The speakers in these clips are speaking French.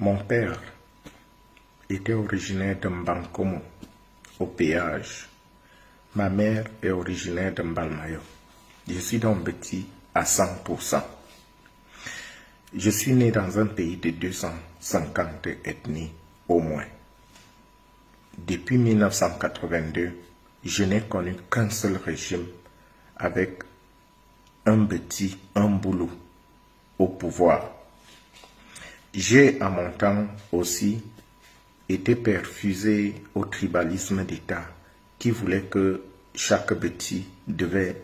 Mon père était originaire de Mbankomo, au péage. Ma mère est originaire de Mbalmayo. Je suis donc petit à 100%. Je suis né dans un pays de 250 ethnies au moins. Depuis 1982, je n'ai connu qu'un seul régime avec un petit, un boulot au pouvoir. J'ai à mon temps aussi été perfusé au tribalisme d'État qui voulait que chaque petit devait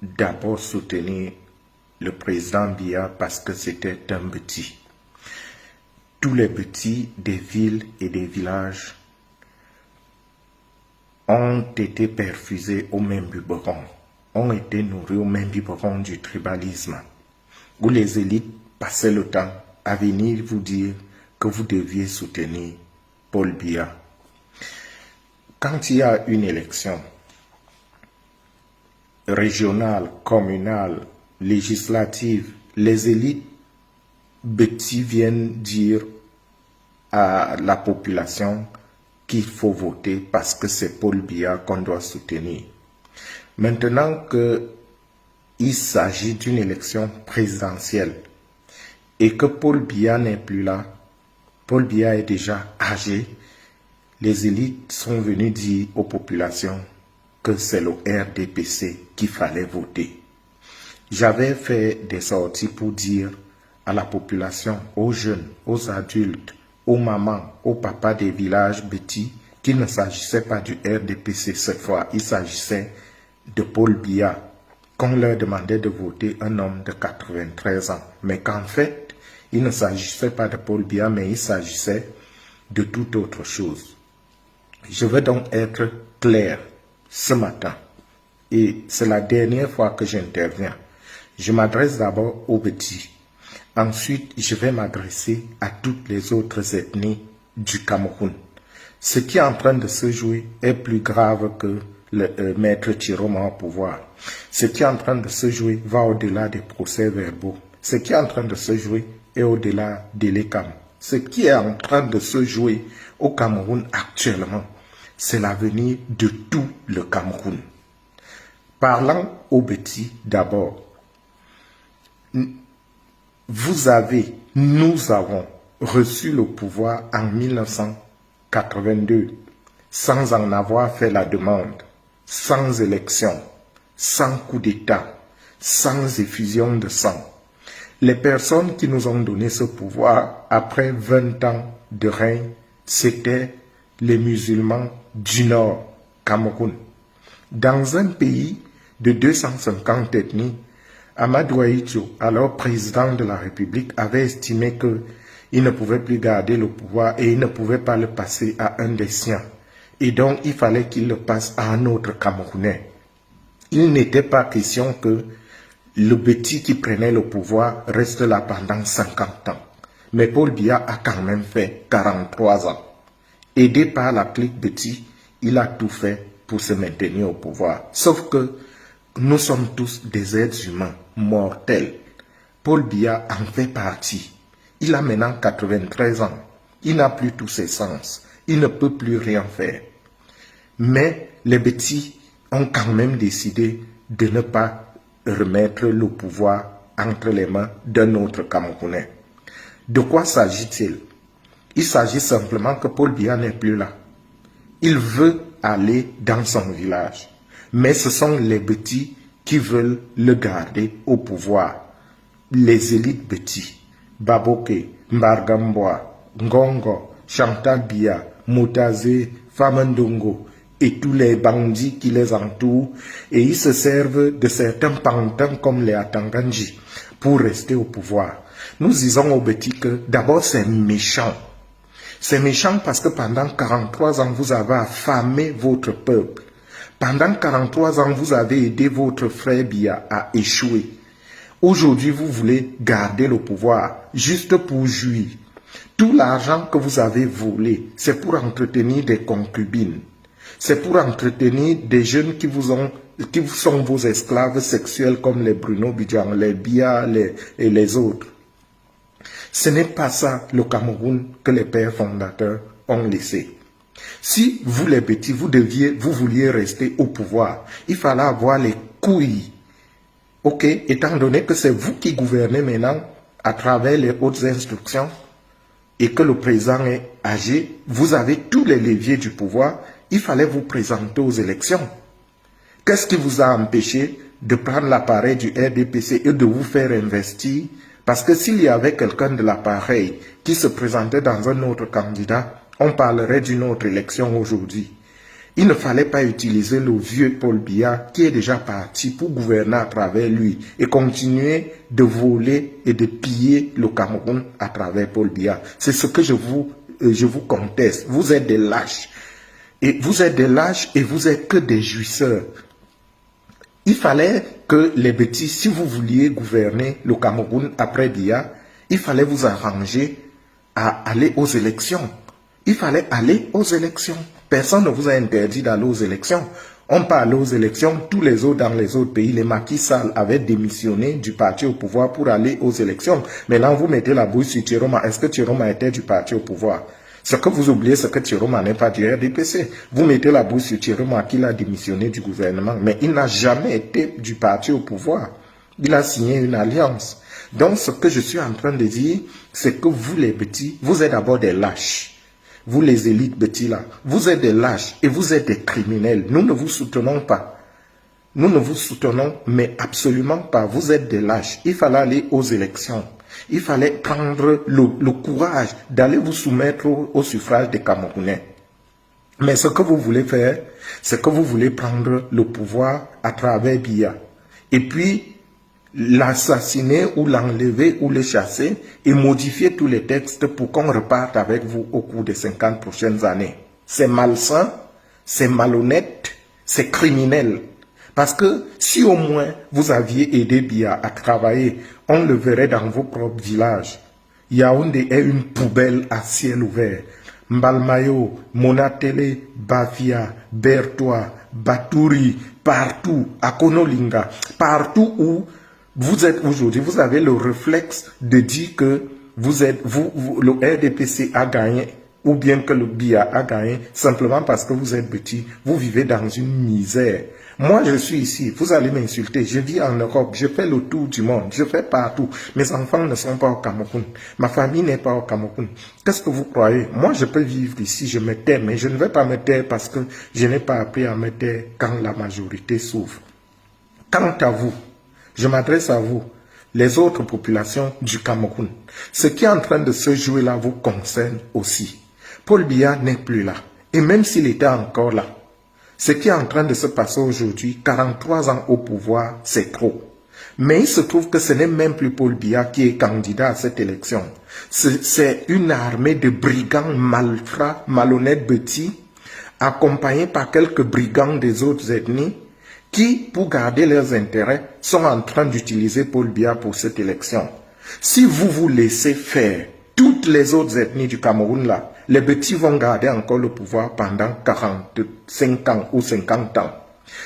d'abord soutenir le président Biya parce que c'était un petit. Tous les petits des villes et des villages ont été perfusés au même biberon, ont été nourris au même biberon du tribalisme, où les élites passaient le temps à venir vous dire que vous deviez soutenir Paul Biya. Quand il y a une élection régionale, communale, législative, les élites petits viennent dire à la population qu'il faut voter parce que c'est Paul Biya qu'on doit soutenir. Maintenant qu'il s'agit d'une élection présidentielle et que Paul Biya n'est plus là, Paul Biya est déjà âgé, les élites sont venues dire aux populations que c'est le RDPC qu'il fallait voter. J'avais fait des sorties pour dire à la population, aux jeunes, aux adultes, aux mamans, aux papas des villages petits, qu'il ne s'agissait pas du RDPC cette fois, il s'agissait de Paul Biya, qu'on leur demandait de voter un homme de 93 ans. Mais qu'en fait, il ne s'agissait pas de Paul Biya, mais il s'agissait de toute autre chose. Je veux donc être clair ce matin, et c'est la dernière fois que j'interviens. Je m'adresse d'abord aux petits. Ensuite, je vais m'adresser à toutes les autres ethnies du Cameroun. Ce qui est en train de se jouer est plus grave que le maître Chiroma au pouvoir. Ce qui est en train de se jouer va au-delà des procès-verbaux. Ce qui est en train de se jouer est au-delà de l'ECAM. Ce qui est en train de se jouer au Cameroun actuellement, c'est l'avenir de tout le Cameroun. Parlant aux petits d'abord, nous avons reçu le pouvoir en 1982 sans en avoir fait la demande, sans élection, sans coup d'État, sans effusion de sang. Les personnes qui nous ont donné ce pouvoir après 20 ans de règne, c'était les musulmans du Nord, Cameroun. Dans un pays de 250 ethnies, Amadou Ahidjo, alors président de la République, avait estimé qu'il ne pouvait plus garder le pouvoir et il ne pouvait pas le passer à un des siens. Et donc, il fallait qu'il le passe à un autre Camerounais. Il n'était pas question que le petit qui prenait le pouvoir reste là pendant 50 ans. Mais Paul Biya a quand même fait 43 ans. Aidé par la clique petit, il a tout fait pour se maintenir au pouvoir. Sauf que nous sommes tous des êtres humains mortels. Paul Biya en fait partie. Il a maintenant 93 ans. Il n'a plus tous ses sens. Il ne peut plus rien faire. Mais les petits ont quand même décidé de ne pas remettre le pouvoir entre les mains d'un autre Camerounais. De quoi s'agit-il? Il s'agit simplement que Paul Biya n'est plus là. Il veut aller dans son village. Mais ce sont les petits qui veulent le garder au pouvoir. Les élites petits, Baboke, Mbargamboa, Ngongo, Chantal Biya, Moutazé, Famandongo et tous les bandits qui les entourent, et ils se servent de certains pantins comme les Atanganji pour rester au pouvoir. Nous disons aux petits que d'abord c'est méchant. C'est méchant parce que pendant 43 ans, vous avez affamé votre peuple. Pendant 43 ans, vous avez aidé votre frère Biya à échouer. Aujourd'hui, vous voulez garder le pouvoir juste pour jouir. Tout l'argent que vous avez volé, c'est pour entretenir des concubines. C'est pour entretenir des jeunes qui sont vos esclaves sexuels comme les Bruno Bidjan, les Biya et les autres. Ce n'est pas ça le Cameroun que les pères fondateurs ont laissé. Si vous les petits, vous vouliez rester au pouvoir, il fallait avoir les couilles. Ok, étant donné que c'est vous qui gouvernez maintenant à travers les hautes instructions et que le président est âgé, vous avez tous les leviers du pouvoir, il fallait vous présenter aux élections. Qu'est-ce qui vous a empêché de prendre l'appareil du RDPC et de vous faire investir? Parce que s'il y avait quelqu'un de l'appareil qui se présentait dans un autre candidat, on parlerait d'une autre élection aujourd'hui. Il ne fallait pas utiliser le vieux Paul Biya qui est déjà parti pour gouverner à travers lui et continuer de voler et de piller le Cameroun à travers Paul Biya. C'est ce que je vous conteste. Vous êtes des lâches. Et vous êtes des lâches et vous êtes que des jouisseurs. Il fallait que les petits, si vous vouliez gouverner le Cameroun après Biya, il fallait vous arranger à aller aux élections. Il fallait aller aux élections. Personne ne vous a interdit d'aller aux élections. On parle aux élections, tous les autres dans les autres pays, les Macky Sall avaient démissionné du parti au pouvoir pour aller aux élections. Maintenant, vous mettez la bouche sur Tchiroma. Est-ce que Tchiroma était du parti au pouvoir? Ce que vous oubliez, c'est que Tchiroma n'est pas du RDPC. Vous mettez la bouche sur Tchiroma qui a démissionné du gouvernement, mais il n'a jamais été du parti au pouvoir. Il a signé une alliance. Donc, ce que je suis en train de dire, c'est que vous les petits, vous êtes d'abord des lâches. Vous les élites petits là, vous êtes des lâches et vous êtes des criminels. Nous ne vous soutenons pas. Nous ne vous soutenons, mais absolument pas. Vous êtes des lâches. Il fallait aller aux élections. Il fallait prendre le courage d'aller vous soumettre au suffrage des Camerounais. Mais ce que vous voulez faire, c'est que vous voulez prendre le pouvoir à travers Biya. Et puis, l'assassiner ou l'enlever ou le chasser et modifier tous les textes pour qu'on reparte avec vous au cours des 50 prochaines années. C'est malsain, c'est malhonnête, c'est criminel. Parce que si au moins vous aviez aidé Biya à travailler, on le verrait dans vos propres villages. Yaoundé est une poubelle à ciel ouvert. Mbalmayo, Monatele, Bafia, Bertois, Batouri, partout, à Konolinga, partout où vous êtes aujourd'hui, vous avez le réflexe de dire que le RDPC a gagné ou bien que le Biya a gagné simplement parce que vous êtes petit. Vous vivez dans une misère. Moi, je suis ici. Vous allez m'insulter. Je vis en Europe. Je fais le tour du monde. Je fais partout. Mes enfants ne sont pas au Cameroun. Ma famille n'est pas au Cameroun. Qu'est-ce que vous croyez? Moi, je peux vivre ici. Je me tais, mais je ne vais pas me taire parce que je n'ai pas appris à me taire quand la majorité souffre. Quant à vous, je m'adresse à vous, les autres populations du Cameroun. Ce qui est en train de se jouer là vous concerne aussi. Paul Biya n'est plus là. Et même s'il était encore là, ce qui est en train de se passer aujourd'hui, 43 ans au pouvoir, c'est trop. Mais il se trouve que ce n'est même plus Paul Biya qui est candidat à cette élection. C'est une armée de brigands malfrats, malhonnêtes petits, accompagnés par quelques brigands des autres ethnies, qui, pour garder leurs intérêts, sont en train d'utiliser Paul Biya pour cette élection. Si vous vous laissez faire, toutes les autres ethnies du Cameroun là, les petits vont garder encore le pouvoir pendant 45 ans ou 50 ans.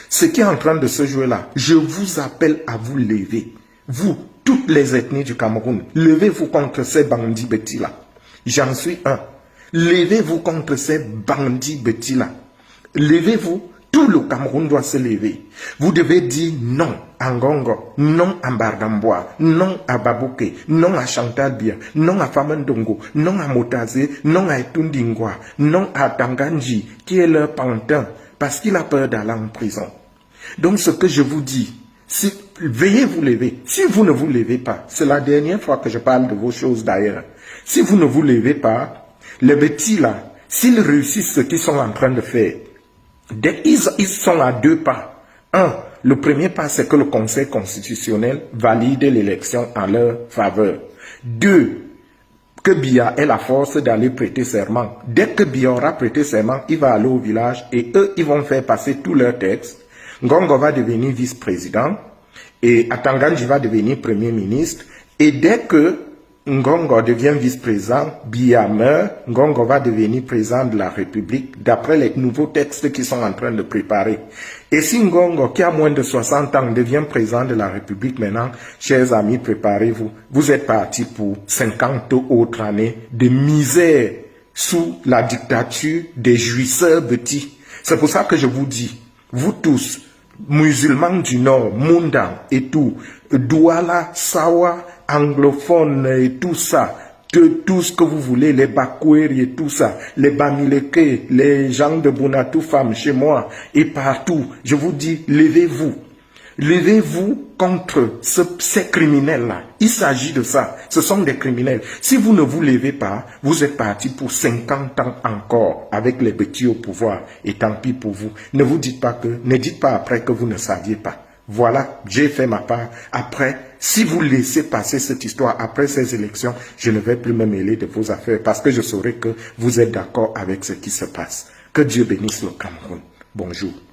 Ce qui est en train de se jouer là, je vous appelle à vous lever. Vous, toutes les ethnies du Cameroun, levez-vous contre ces bandits petits là. J'en suis un. Levez-vous contre ces bandits petits là. Levez-vous. Tout le Cameroun doit se lever. Vous devez dire non à Ngongo, non à Mbardambois, non à Babouké, non à Chantal Biya, non à Famandongo, non à Motazé, non à Etundingwa, non à Tanganji, qui est leur pantin, parce qu'il a peur d'aller en prison. Donc ce que je vous dis, veuillez vous lever. Si vous ne vous levez pas, c'est la dernière fois que je parle de vos choses d'ailleurs. Si vous ne vous levez pas, les petits là, s'ils réussissent ce qu'ils sont en train de faire, ils sont à deux pas. Un, le premier pas, c'est que le Conseil constitutionnel valide l'élection en leur faveur. Deux, que Biya ait la force d'aller prêter serment. Dès que Biya aura prêté serment, il va aller au village et eux, ils vont faire passer tous leurs textes. Ngongo va devenir vice-président et Atanganji va devenir premier ministre. Et dès que Ngongo devient vice-président, Biya meurt, Ngongo va devenir président de la République d'après les nouveaux textes qu'ils sont en train de préparer. Et si Ngongo, qui a moins de 60 ans, devient président de la République maintenant, chers amis, préparez-vous. Vous êtes partis pour 50 autres années de misère sous la dictature des jouisseurs petits. C'est pour ça que je vous dis, vous tous, musulmans du Nord, Munda et tout, Douala, Sawa, anglophones et tout ça, tout ce que vous voulez, les Bakweri et tout ça, les Bamileke, les gens de Bonatou femmes chez moi et partout, je vous dis, levez-vous. Levez-vous contre ces criminels-là. Il s'agit de ça. Ce sont des criminels. Si vous ne vous levez pas, vous êtes parti pour 50 ans encore avec les petits au pouvoir. Et tant pis pour vous. Ne dites pas après que vous ne saviez pas. Voilà, j'ai fait ma part. Après, si vous laissez passer cette histoire après ces élections, je ne vais plus me mêler de vos affaires parce que je saurai que vous êtes d'accord avec ce qui se passe. Que Dieu bénisse le Cameroun. Bonjour.